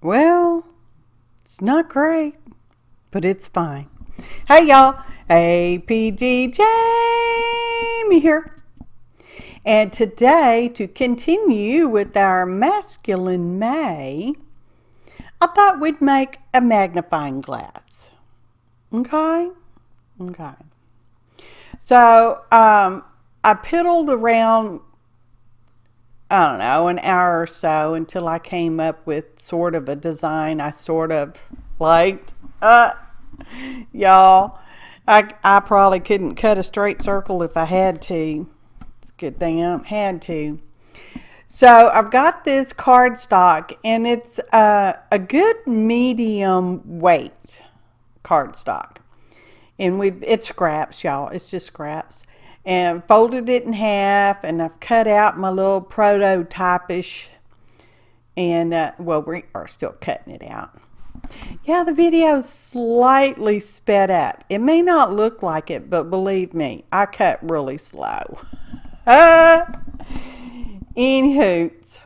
Well, it's not great, but it's fine. Hey y'all, APG Jamie here. And today, to continue with our masculine May, I thought we'd make a magnifying glass. Okay? Okay. So, I piddled around, I don't know, an hour or so until I came up with sort of a design I sort of liked. Y'all, I probably couldn't cut a straight circle if I had to. It's a good thing I don't had to. So I've got this cardstock, and it's a good medium weight cardstock. And it's scraps, y'all. It's just scraps. And folded it in half, and I've cut out my little prototype-ish. And, well, we are still cutting it out. Yeah, the video is slightly sped up. It may not look like it, but believe me, I cut really slow. Anywho,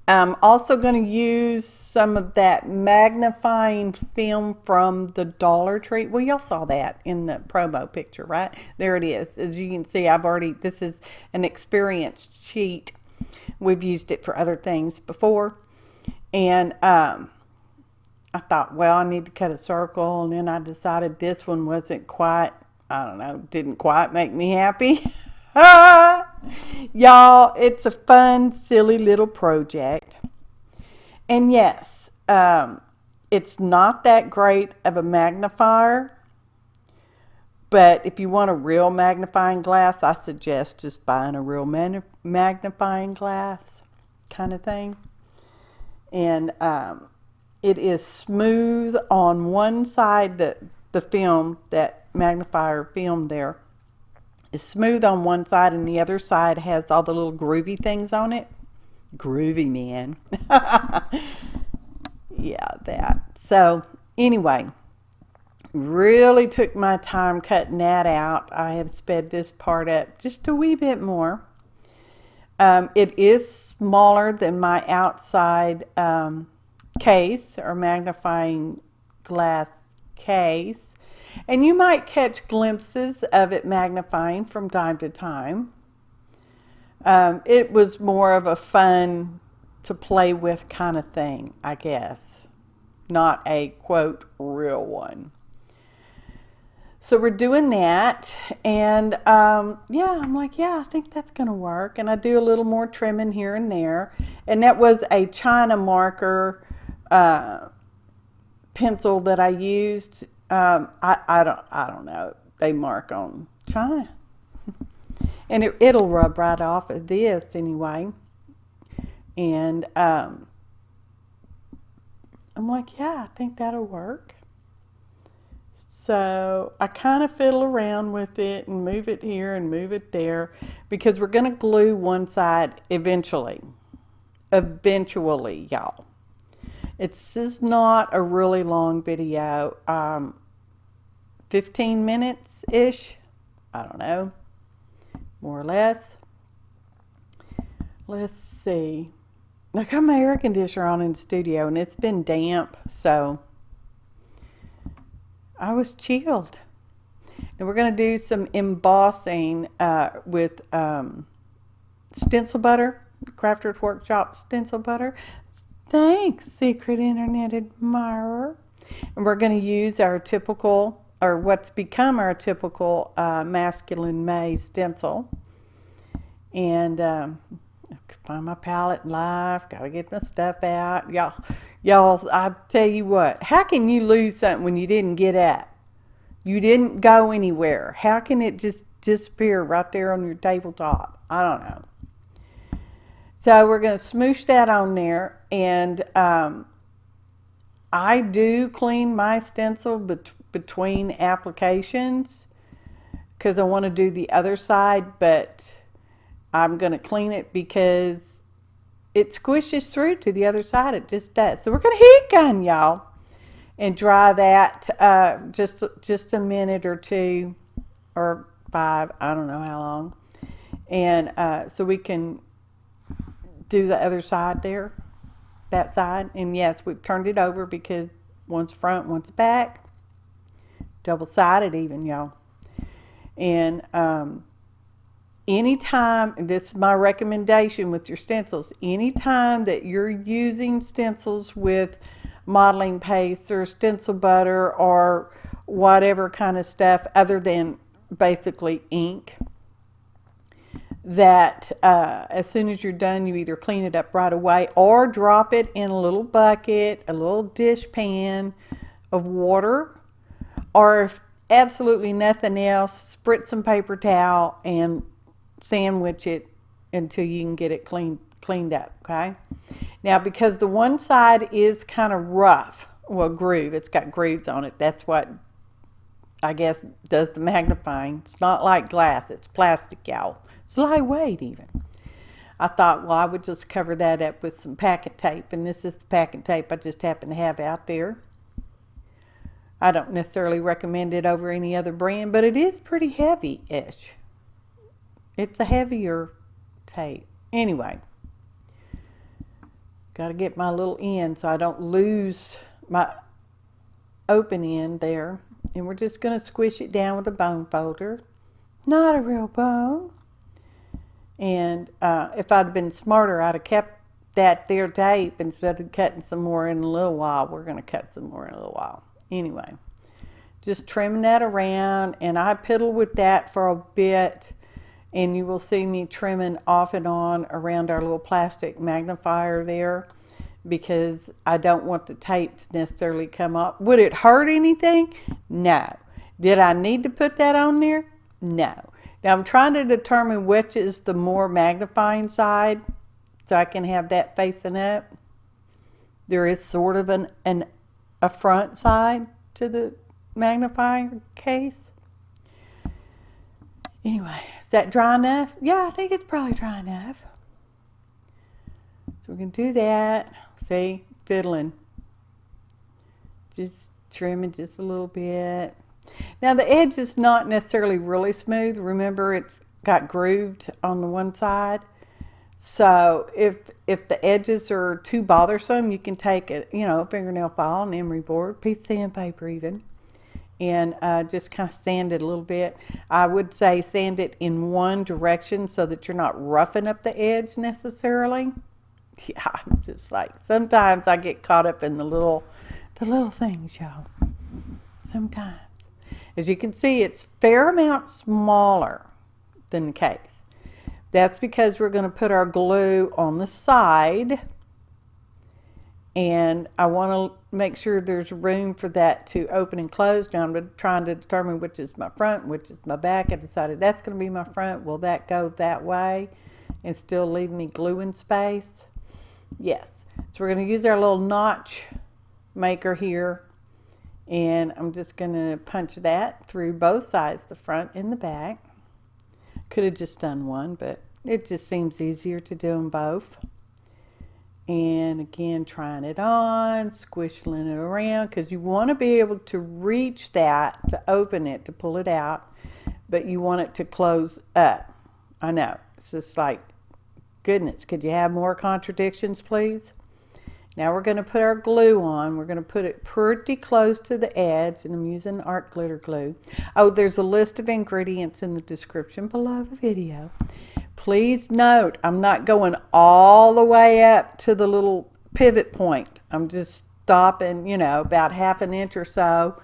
I'm also going to use some of that magnifying film from the Dollar Tree. Well, y'all saw that in the promo picture, right? There it is. As you can see, this is an experience sheet. We've used it for other things before. And I thought, well, I need to cut a circle. And then I decided this one wasn't quite, I don't know, didn't quite make me happy. Y'all, it's a fun, silly little project. And yes, it's not that great of a magnifier. But if you want a real magnifying glass, I suggest just buying a real magnifying glass kind of thing. And it is smooth on one side, the film, that magnifier film there is smooth on one side, and the other side has all the little groovy things on it. Groovy, man. Yeah, that. So anyway, really took my time cutting that out. I have sped this part up just a wee bit more. It is smaller than my outside case or magnifying glass case. And you might catch glimpses of it magnifying from time to time. It was more of a fun to play with kind of thing, I guess. Not a, quote, real one. So we're doing that. And yeah, I'm like, yeah, I think that's going to work. And I do a little more trimming here and there. And that was a China marker pencil that I used. I don't know. They mark on China. And it'll rub right off of this anyway. And I'm like, yeah, I think that'll work. So I kind of fiddle around with it and move it here and move it there, because we're going to glue one side eventually. Eventually, y'all. It's just not a really long video. 15 minutes-ish. I don't know. More or less. Let's see. I got my air conditioner on in the studio, and it's been damp, so I was chilled. And we're going to do some embossing with stencil butter, Crafters Workshop stencil butter. Thanks, Secret Internet Admirer. And we're going to use our typical, or what's become our typical masculine May stencil. And find my palette in life. Got to get my stuff out. Y'all, I tell you what, how can you lose something when you didn't get at? You didn't go anywhere. How can it just disappear right there on your tabletop? I don't know. So we're going to smoosh that on there. And I do clean my stencil between applications because I want to do the other side, but I'm going to clean it because it squishes through to the other side. It just does. So we're going to heat gun, y'all, and dry that just a minute or two or 5. I don't know how long. And so we can do the other side there. that side. And yes, we've turned it over because one's front, one's back. Double-sided even, y'all. And anytime, and this is my recommendation with your stencils, anytime that you're using stencils with modeling paste or stencil butter or whatever kind of stuff other than basically ink, that as soon as you're done, you either clean it up right away or drop it in a little bucket, a little dish pan of water, or if absolutely nothing else, spritz some paper towel and sandwich it until you can get it cleaned up, okay? Now, because the one side is kind of rough, well, it's got grooves on it. That's what I guess does the magnifying. It's not like glass, it's plastic, y'all. It's lightweight even. I thought, well, I would just cover that up with some packet tape, and this is the packet tape I just happen to have out there. I don't necessarily recommend it over any other brand, but it is pretty heavy-ish. It's a heavier tape. Anyway, got to get my little end so I don't lose my open end there. And we're just going to squish it down with a bone folder. Not a real bone. And if I'd been smarter, I'd have kept that there tape instead of cutting some more in a little while. We're going to cut some more in a little while. Anyway, just trimming that around, and I piddle with that for a bit, and you will see me trimming off and on around our little plastic magnifier there because I don't want the tape to necessarily come up. Would it hurt anything? No. Did I need to put that on there? No. Now I'm trying to determine which is the more magnifying side so I can have that facing up. There is sort of a front side to the magnifying case. Anyway, is that dry enough? Yeah, I think it's probably dry enough. So we can do that. See, fiddling. Just trimming just a little bit. Now the edge is not necessarily really smooth. Remember, it's got grooved on the one side. So if the edges are too bothersome, you can take a fingernail file, an emery board, piece of sandpaper even, and just kind of sand it a little bit. I would say sand it in one direction so that you're not roughing up the edge necessarily. Yeah, I'm just like, sometimes I get caught up in the little things, y'all. Sometimes. As you can see, it's a fair amount smaller than the case. That's because we're going to put our glue on the side, and I want to make sure there's room for that to open and close. Now I'm trying to determine which is my front, which is my back. I decided that's going to be my front. Will that go that way and still leave me gluing space? Yes. So we're going to use our little notch maker here, and I'm just going to punch that through both sides, the front and the back. Could have just done one, but it just seems easier to do them both. And again, trying it on, squishing it around, because you want to be able to reach that to open it, to pull it out, but you want it to close up. I know, it's just like, goodness, could you have more contradictions, please? Now we're going to put our glue on. We're going to put it pretty close to the edge, and I'm using art glitter glue. Oh, there's a list of ingredients in the description below the video. Please note, I'm not going all the way up to the little pivot point. I'm just stopping, about half an inch or so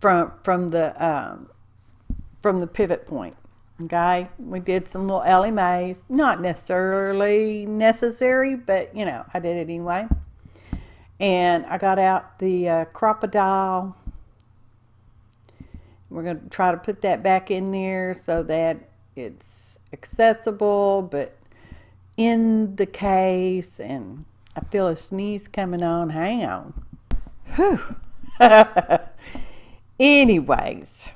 from the pivot point. Okay, we did some little Ellie Mays. Not necessarily necessary, but I did it anyway. And I got out the crocodile. We're going to try to put that back in there so that it's accessible, but in the case. And I feel a sneeze coming on. Hang on. Whew. Anyways,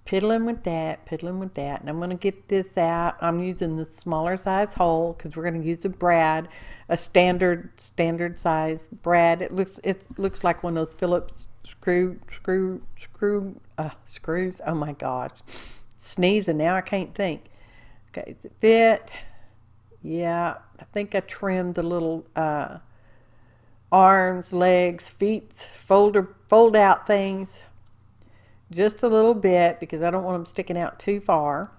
piddling with that. And I'm going to get this out. I'm using the smaller size hole because we're going to use a standard size brad. It looks like one of those Phillips screws. Oh my gosh, sneezing now. I can't think. Okay, does it fit? Yeah, I think I trimmed the little arms, legs, feet, fold out things just a little bit because I don't want them sticking out too far.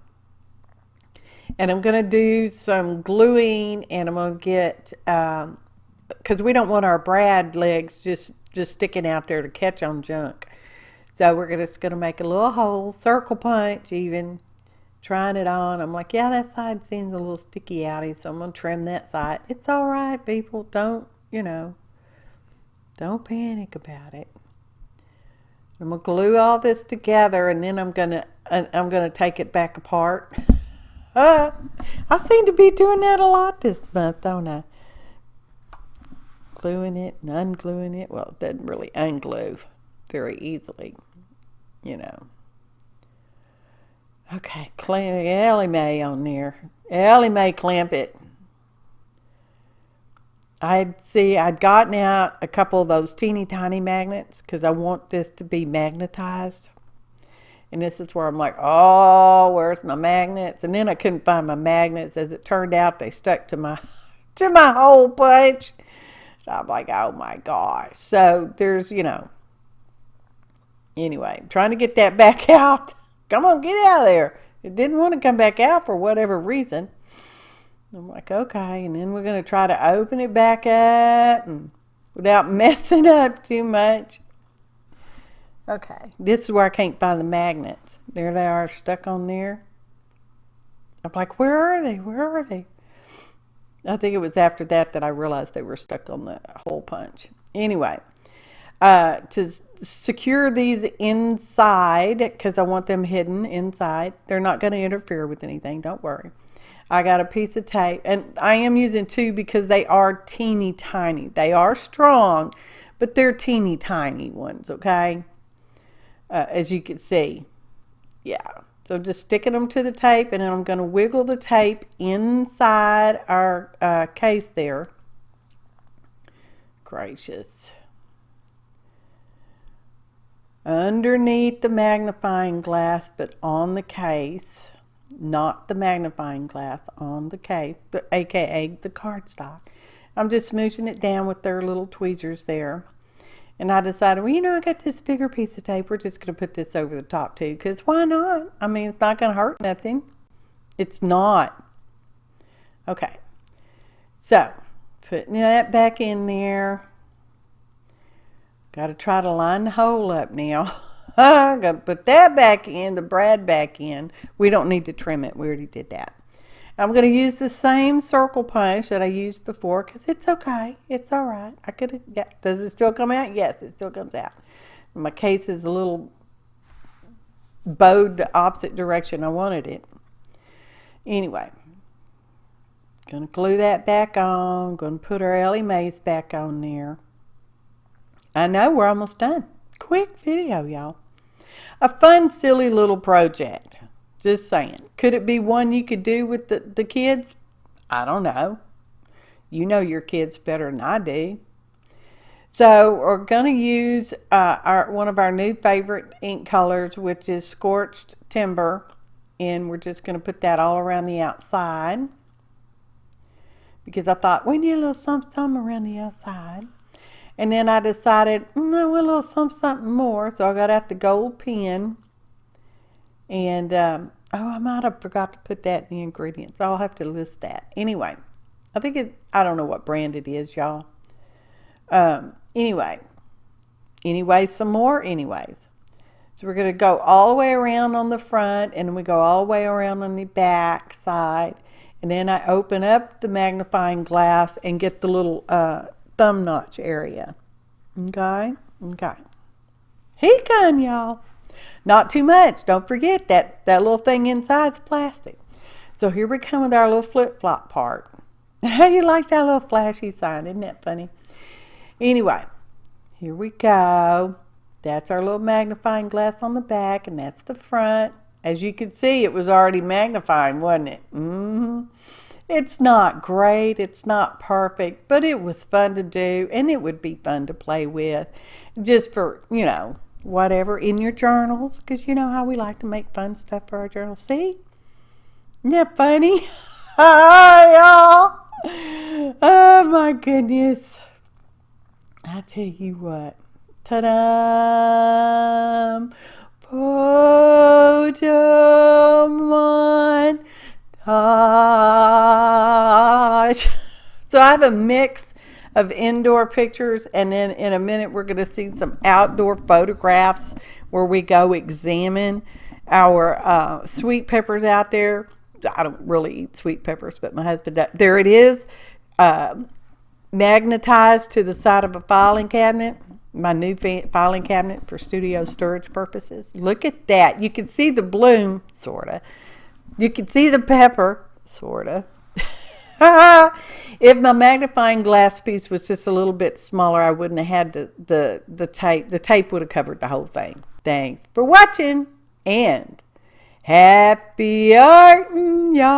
And I'm going to do some gluing, and I'm going to get, because we don't want our brad legs just sticking out there to catch on junk. So we're just going to make a little hole, circle punch even, trying it on. I'm like, yeah, that side seems a little sticky outy, so I'm going to trim that side. It's all right, people. Don't panic about it. I'm going to glue all this together, and then I'm going to take it back apart. I seem to be doing that a lot this month, don't I? Gluing it and ungluing it. Well, it doesn't really unglue very easily, Okay, clamp Ellie Mae on there. Ellie Mae, clamp it. I'd gotten out a couple of those teeny tiny magnets because I want this to be magnetized. And this is where I'm like, oh, where's my magnets? And then I couldn't find my magnets. As it turned out, they stuck to my hole punch. So I'm like, oh my gosh. So there's, anyway, I'm trying to get that back out. Come on, get out of there. It didn't want to come back out for whatever reason. I'm like, okay. And then we're going to try to open it back up and without messing up too much. Okay, this is where I can't find the magnets. There they are, stuck on there. I'm like, where are they? Where are they? I think it was after that I realized they were stuck on the hole punch. Anyway, to secure these inside, because I want them hidden inside. They're not going to interfere with anything, don't worry. I got a piece of tape, and I am using two because they are teeny tiny. They are strong, but they're teeny tiny ones, okay? As you can see. Yeah. So just sticking them to the tape, and then I'm going to wiggle the tape inside our case there. Gracious. Underneath the magnifying glass, but on the case. Not the magnifying glass, on the case, aka the cardstock. I'm just smooshing it down with their little tweezers there. And I decided, well, I got this bigger piece of tape. We're just going to put this over the top too, because why not? I mean, it's not going to hurt nothing. It's not. Okay. So, putting that back in there. Got to try to line the hole up now. Got to put that back in, the brad back in. We don't need to trim it. We already did that. I'm going to use the same circle punch that I used before because it's okay. It's all right. Does it still come out? Yes, it still comes out. My case is a little bowed the opposite direction I wanted it. Anyway, going to glue that back on. Going to put our Ellie Mae's back on there. I know we're almost done. Quick video, y'all. A fun, silly little project. Just saying. Could it be one you could do with the kids? I don't know. You know your kids better than I do. So we're going to use one of our new favorite ink colors, which is Scorched Timber. And we're just going to put that all around the outside. Because I thought, we need a little something around the outside. And then I decided, I want a little something more. So I got out the gold pen. And, I might have forgot to put that in the ingredients. I'll have to list that. Anyway, I don't know what brand it is, y'all. Anyway, some more anyways. So we're going to go all the way around on the front, and we go all the way around on the back side. And then I open up the magnifying glass and get the little thumb notch area. Okay. He come, y'all. Not too much. Don't forget that little thing inside's plastic. So here we come with our little flip-flop part. How you like that little flashy sign? Isn't that funny? Anyway, here we go. That's our little magnifying glass on the back, and that's the front. As you can see, it was already magnifying, wasn't it? It's not great. It's not perfect, but it was fun to do, and it would be fun to play with. Just for, whatever in your journals, because you know how we like to make fun stuff for our journals. See? Isn't that funny? Hi, y'all. Oh, my goodness. I tell you what. Ta-da! Photo montage. So I have a mix of indoor pictures, and then in a minute we're going to see some outdoor photographs where we go examine our sweet peppers out there. I don't really eat sweet peppers, but my husband does. There it is, magnetized to the side of a filing cabinet. My new filing cabinet for studio storage purposes. Look at that. You can see the bloom, sort of. You can see the pepper, sort of. If my magnifying glass piece was just a little bit smaller, I wouldn't have had the tape. The tape would have covered the whole thing. Thanks for watching, and happy arting, y'all.